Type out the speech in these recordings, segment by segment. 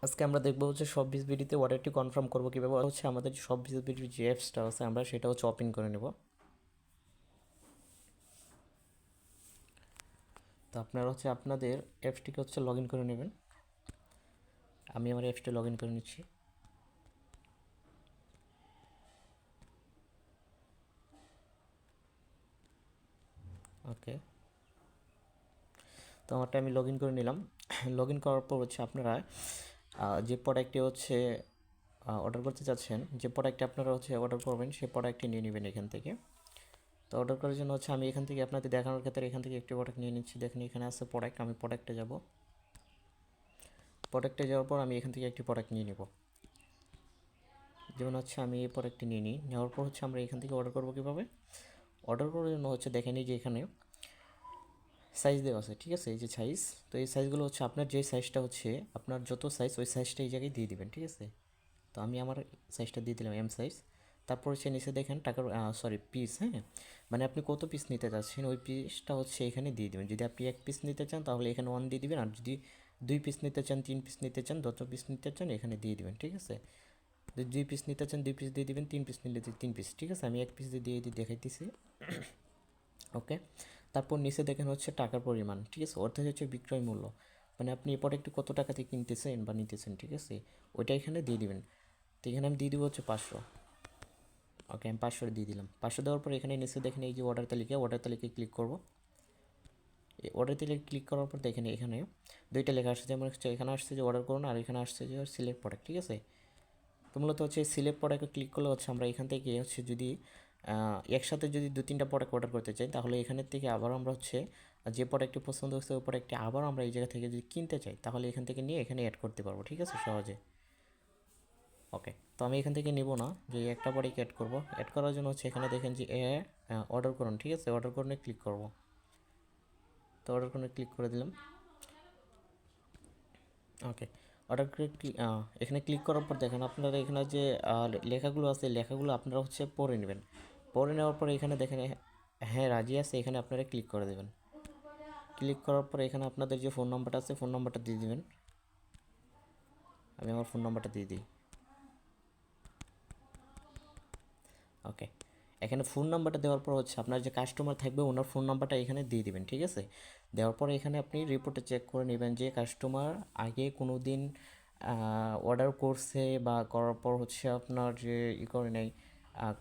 আজকে আমরা দেখবো হচ্ছে সব ভিজিবিলিটিতে অর্ডারটি কনফার্ম করবো কীভাবে হচ্ছে আমাদের সব ভিজিবিলিটির যে অ্যাপসটা আছে আমরা সেটা হচ্ছে ওপেন করে নেব। তো আপনারা হচ্ছে আপনাদের অ্যাপসটিকে হচ্ছে লগ ইন করে নেবেন। আমি আমার অ্যাপসটি লগ ইন করে নিচ্ছি। ওকে, তো আমারটা আমি লগ ইন করে নিলাম। লগ ইন করার পর হচ্ছে আপনারা যে প্রোডাক্টটি হচ্ছে অর্ডার করতে চাচ্ছেন, যে প্রোডাক্টটি আপনারা হচ্ছে অর্ডার করবেন সেই প্রোডাক্টটি নিয়ে নেবেন এখান থেকে। তো অর্ডার করার জন্য হচ্ছে আমি এখান থেকে আপনাদের দেখানোর ক্ষেত্রে এখান থেকে একটি প্রোডাক্ট নিয়ে নিচ্ছি। দেখেন এখানে আছে প্রোডাক্ট, আমি প্রোডাক্টে যাব। প্রোডাক্টে যাওয়ার পর আমি এখান থেকে একটি প্রোডাক্ট নিয়ে নেব। যেমন হচ্ছে আমি এই প্রোডাক্টটি নিয়ে নিই, নেওয়ার পর হচ্ছে আমরা এখান থেকে অর্ডার করবো কীভাবে। অর্ডার করার জন্য হচ্ছে দেখেন এই যে এখানে সাইজ দেওয়া আছে, ঠিক আছে, এই যে সাইজ। তো এই সাইজগুলো হচ্ছে আপনার যে সাইজটা হচ্ছে আপনার যত সাইজ ওই সাইজটা এই জায়গায় দিয়ে দিবেন, ঠিক আছে। তো আমি আমার সাইজটা দিয়ে দিলাম এম সাইজ। তারপর হচ্ছে নিচে দেখেন টাকার পিস, হ্যাঁ, মানে আপনি কত পিস নিতে চাচ্ছেন ওই পিসটা হচ্ছে এখানে দিয়ে দেবেন। যদি আপনি এক পিস নিতে চান তাহলে এখানে 1 দিয়ে দিবেন, আর যদি 2 পিস নিতে চান, 3 পিস নিতে চান, যত পিস নিতে চান এখানে দিয়ে দিবেন, ঠিক আছে। যদি 2 পিস নিতে চান 2 পিস দিয়ে দিবেন, 3 পিস নিলে 3 পিস, ঠিক আছে। আমি 1 পিস দিয়ে দেখাইতেছি। ওকে, তারপর নিচে দেখেন হচ্ছে টাকার পরিমাণ, ঠিক আছে, অর্থাৎ হচ্ছে বিক্রয় মূল্য, মানে আপনি এই প্রোডাক্টটি কত টাকা দিয়ে কিনতেছেন বা নিতেছেন, ঠিক আছে, ওইটা এখানে দিয়ে দিবেন। তো এখানে আমি দিয়ে দেবো হচ্ছে 500। ওকে, আমি 500 দিয়ে দিলাম। 500 দেওয়ার পর এখানে নিচে দেখেন এই যে অর্ডার তালিকায় ক্লিক করব। এই অর্ডার তালিকায় ক্লিক করার পর দেখেন এখানে দুইটা লেখা আসছে, যেমন হচ্ছে এখানে আসছে যে অর্ডার করুন, আর এখানে আসছে যে সিলেক্ট প্রোডাক্ট, ঠিক আছে। তো মূলত হচ্ছে সিলেক্ট প্রোডাক্টে ক্লিক করলে হচ্ছে আমরা এখান থেকে হচ্ছে যদি একসাথে যদি 2-3টা প্রোডাক্ট অর্ডার করতে চাই তাহলে এখানের থেকে আবার আমরা হচ্ছে যে প্রোডাক্টটি পছন্দ হচ্ছে ওই প্রোডাক্টটি আবার আমরা এই জায়গা থেকে যদি কিনতে চাই তাহলে এখান থেকে নিয়ে এখানে অ্যাড করতে পারবো, ঠিক আছে, সহজে। ওকে, তো আমি এখান থেকে নিব না, যে একটা প্রোডাক্ট অ্যাড করব। অ্যাড করার জন্য হচ্ছে এখানে দেখেন যে অর্ডার করুন, ঠিক আছে, অর্ডার করুন ক্লিক করব। তো অর্ডার করুন ক্লিক করে দিলাম। ওকে, অর্ডার করে এখানে ক্লিক করার পর দেখেন আপনারা এখানে যে লেখাগুলো আছে লেখাগুলো আপনারা হচ্ছে পড়ে নেবেন। পড়ে নেওয়ার পরে এখানে দেখেন হ্যাঁ রাজি আছে, এখানে আপনারা ক্লিক করে দেবেন। ক্লিক করার পরে এখানে আপনাদের যে ফোন নাম্বারটা আছে ফোন নাম্বারটা দিয়ে দেবেন। আমি আমার ফোন নাম্বারটা দিয়ে দিই। ওকে, এখানে ফোন নাম্বারটা দেওয়ার পর হচ্ছে আপনার যে কাস্টমার থাকবে ওনার ফোন নাম্বারটা এখানে দিয়ে দিবেন, ঠিক আছে। দেওয়ার পরে এখানে আপনি রিপোর্টে চেক করে নেবেন যে কাস্টমার আগে কোনো দিন অর্ডার করছে বা করার পর হচ্ছে আপনার যে করে নেয়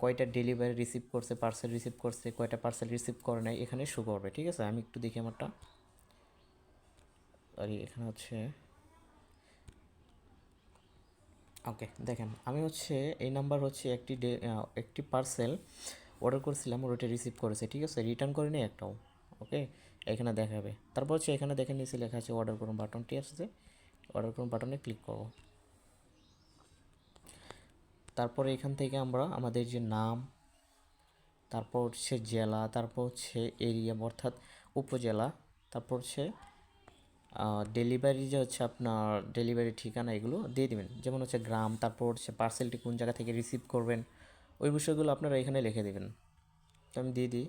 কয়টা ডেলিভারি রিসিভ করছে, পার্সেল রিসিভ করছে, কয়টা পার্সেল রিসিভ করে নেয় এখানে শো করবে, ঠিক আছে। আমি একটু দেখি আমারটা, আর এখানে হচ্ছে ওকে দেখেন আমি হচ্ছে এই নাম্বার হচ্ছে একটি পার্সেল অর্ডার করেছিলাম, ওটা রিসিভ করেছে, ঠিক আছে, রিটার্ন করিনি একটাও। ওকে, এখানে দেখাবে। তারপর হচ্ছে এখানে দেখেন নিচে লেখা আছে অর্ডার করুন বাটনটি আসছে, অর্ডার করুন বাটনে ক্লিক করব। তারপরে এখান থেকে আমরা আমাদের যে নাম, তারপর হচ্ছে জেলা, তারপর হচ্ছে এরিয়া অর্থাৎ উপজেলা, তারপর হচ্ছে ডেলিভারি যে হচ্ছে আপনার ডেলিভারি ঠিকানা এগুলো দিয়ে দেবেন, যেমন হচ্ছে গ্রাম, তারপর হচ্ছে পার্সেলটি কোন জায়গা থেকে রিসিভ করবেন ওই বিষয়গুলো আপনারা এখানে লিখে দেবেন। তো আমি দিয়ে দিই,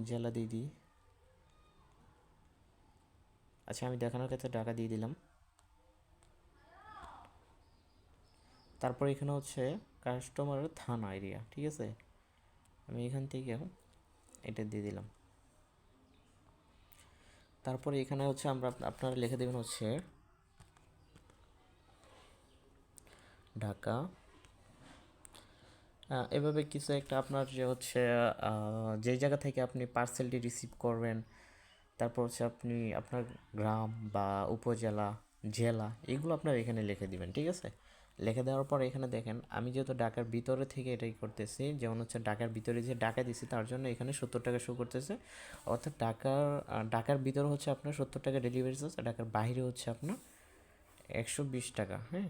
জেলা দিয়ে দিই। আচ্ছা, আমি দেখানোর ক্ষেত্রে টাকা দিয়ে দিলাম। তারপর এখানে হচ্ছে কাস্টমারের থানা এরিয়া, ঠিক আছে, আমি এখান থেকে এটা দিয়ে দিলাম। তারপরে এখানে হচ্ছে আপনারা লিখে দেবেন হচ্ছে ঢাকা। এভাবে কিছু একটা আপনার যে হচ্ছে যে জায়গা থেকে আপনি পার্সেলটি রিসিভ করবেন, তারপর হচ্ছে আপনি আপনার গ্রাম বা উপজেলা, জেলা এগুলো আপনার এখানে লিখে দিবেন, ঠিক আছে। লিখে দেওয়ার পর এখানে দেখেন আমি যেহেতু ঢাকার ভিতরে থেকে এটাই করতেছি, যেমন হচ্ছে ঢাকার ভিতরে যে টাকা দিছি তার জন্য এখানে 70 টাকা শো করতেছে, অর্থাৎ ঢাকার ভিতরে হচ্ছে আপনার 70 টাকা ডেলিভারি চার্জ, ঢাকার বাইরে হচ্ছে আপনার 120 টাকা, হ্যাঁ।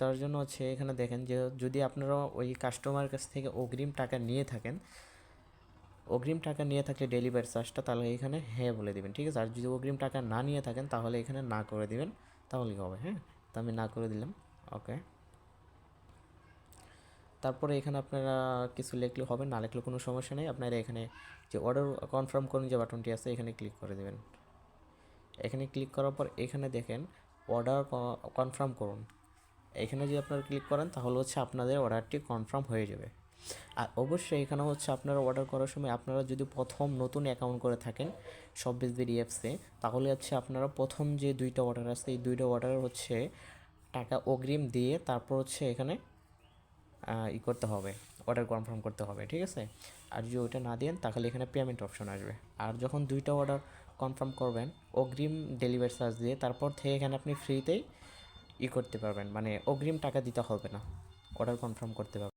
তার জন্য হচ্ছে এখানে দেখেন যে যদি আপনারা ওই কাস্টমার কাছ থেকে অগ্রিম টাকা নিয়ে থাকলে ডেলিভারি চার্জটা, তাহলে এখানে হ্যাঁ বলে দেবেন, ঠিক আছে। আর যদি অগ্রিম টাকা না নিয়ে থাকেন তাহলে এখানে না করে দিবেন, তাহলেই হবে, হ্যাঁ। তো আমি না করে দিলাম। ওকে, তারপরে এখানে আপনারা কিছু লিখলে হবে, না লিখলে কোনো সমস্যা নেই। আপনারা এখানে যে অর্ডার কনফার্ম করুন যে বাটনটি আছে এখানে ক্লিক করে দেবেন। এখানে ক্লিক করার পর এখানে দেখেন অর্ডার কনফার্ম করুন, এখানে যদি আপনারা ক্লিক করেন তাহলে হচ্ছে আপনাদের অর্ডারটি কনফার্ম হয়ে যাবে। আর অবশ্যই এখানে হচ্ছে আপনারা অর্ডার করার সময় আপনারা যদি প্রথম নতুন অ্যাকাউন্ট করে থাকেন শপবিজবিডি অ্যাপসে, তাহলে হচ্ছে আপনারা প্রথম যে 2টা অর্ডার আছে এই 2টা অর্ডার হচ্ছে টাকা অগ্রিম দিয়ে তারপর হচ্ছে এখানে করতে হবে, অর্ডার কনফার্ম করতে হবে, ঠিক আছে। আর যদি ওইটা না দেন তাহলে এখানে পেমেন্ট অপশন আসবে। আর যখন 2টা অর্ডার কনফার্ম করবেন অগ্রিম ডেলিভারি চার্জ দিয়ে, তারপর থেকে এখানে আপনি ফ্রিতেই করতে পারবেন, মানে অগ্রিম টাকা দিতে হবে না, অর্ডার কনফার্ম করতে পারবেন।